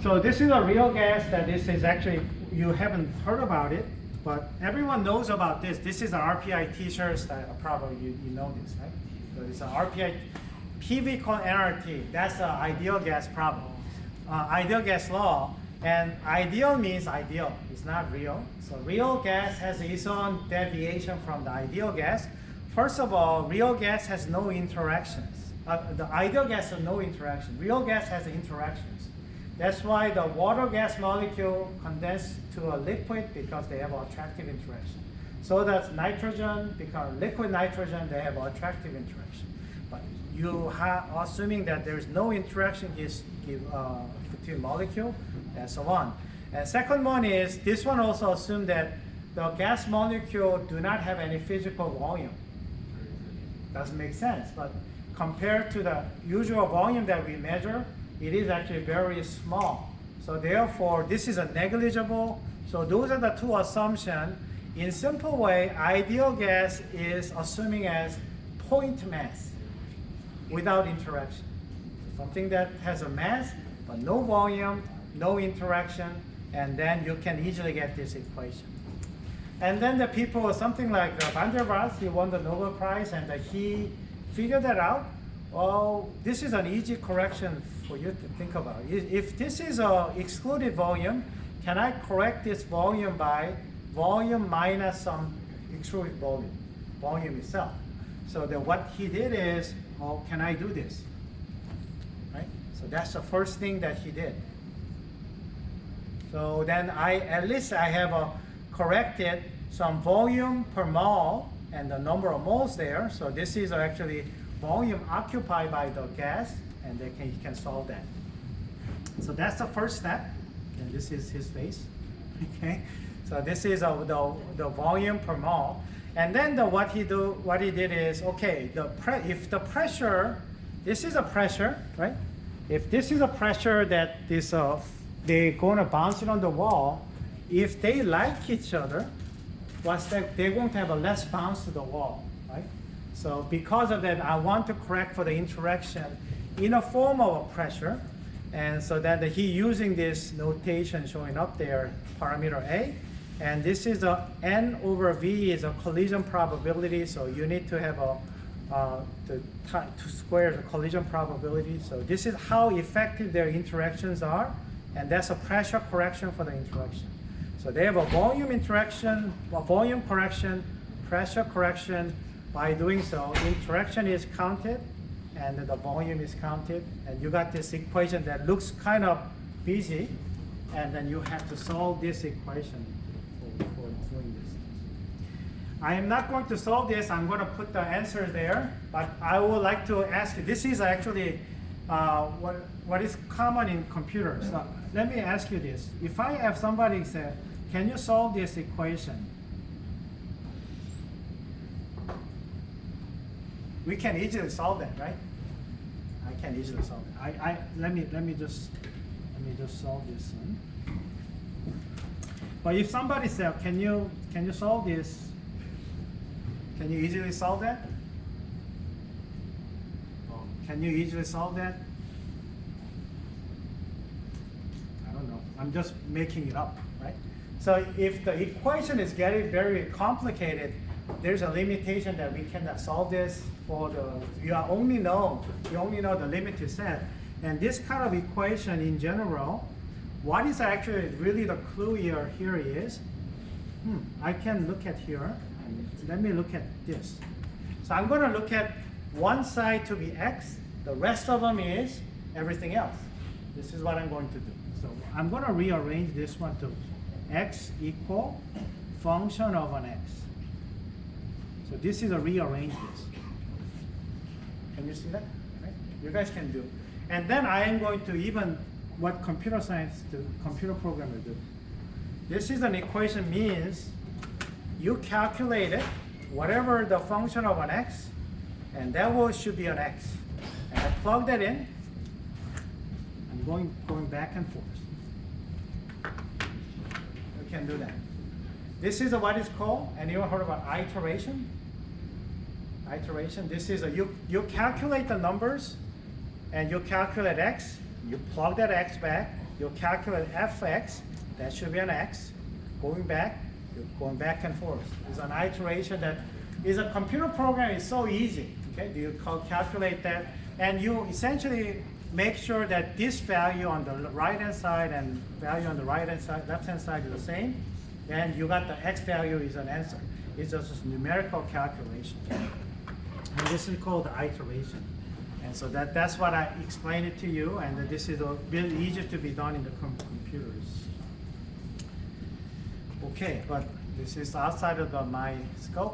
So this is a real gas that this is actually, you haven't heard about it, but everyone knows about this. This is an RPI t-shirts that probably you know this, right? So it's an RPI, PV called nRT. That's the ideal gas problem. Ideal gas law. And ideal means ideal. It's not real. So real gas has its own deviation from the ideal gas. First of all, real gas has no interactions. The ideal gas has no interaction. Real gas has interactions. That's why the water gas molecule condense to a liquid because they have an attractive interaction. So that nitrogen become liquid nitrogen, they have an attractive interaction. But you are assuming that there's no interaction between molecule and so on. And second one is, this one also assumes that the gas molecule do not have any physical volume. Doesn't make sense, but compared to the usual volume that we measure, it is actually very small. So therefore, this is a negligible. So those are the two assumptions. In simple way, ideal gas is assuming as point mass without interaction. Something that has a mass, but no volume, no interaction, and then you can easily get this equation. And then the people, something like Van der Waals, he won the Nobel Prize, and he figured that out. Oh, this is an easy correction for you to think about. If this is an excluded volume, can I correct this volume by volume minus some excluded volume itself? So what he did is, oh, can I do this? Right? So that's the first thing that he did. So then at least I have corrected some volume per mole and the number of moles there. So this is actually volume occupied by the gas, and he can solve that. So that's the first step, and this is his face. Okay, so this is the volume per mole, and then what he did is, okay, if the pressure, this is a pressure, right? If this is a pressure that they're gonna bounce it on the wall, if they like each other, they're going to have a less bounce to the wall, right? So because of that, I want to correct for the interaction in a form of a pressure. And so that he using this notation showing up there, parameter A. And this is a N over V is a collision probability. So you need to have to square the collision probability. So this is how effective their interactions are. And that's a pressure correction for the interaction. So they have a volume interaction, a volume correction, pressure correction. By doing so, interaction is counted and the volume is counted, and you got this equation that looks kind of busy, and then you have to solve this equation for doing this. I am not going to solve this. I'm going to put the answer there, but I would like to ask you, this is actually what is common in computers. So let me ask you this. If I have somebody say, can you solve this equation? We can easily solve that, right? I can easily solve it. Let me just solve this one. But if somebody says, can you solve this? Can you easily solve that? Can you easily solve that? I don't know. I'm just making it up, right? So if the equation is getting very complicated, there's a limitation that we cannot solve this you only know the limited set. And this kind of equation in general, what is actually really the clue here is, I can look at here. Let me look at this. So I'm going to look at one side to be x, the rest of them is everything else. This is what I'm going to do. So I'm going to rearrange this one to x equal function of an x. So this is a rearrange this. Can you see that? Right? You guys can do. And then I am going to even what computer science, the computer programmer do. This is an equation means you calculate it, whatever the function of an x, and that should be an x. And I plug that in. I'm going back and forth. You can do that. This is what is called, anyone heard about iteration? Iteration. This is you calculate the numbers, and you calculate x. You plug that x back. you calculate fx, that should be an x. Going back, you're going back and forth. It's an iteration that is a computer program. It's so easy. Okay, you calculate that, and you essentially make sure that this value on the right hand side and value on the right hand side, left hand side is the same. And you got the x value is an answer. It's just a numerical calculation. And this is called the iteration. And so that's what I explained it to you, and this is a bit easier to be done in the computers. Okay, but this is outside of my scope.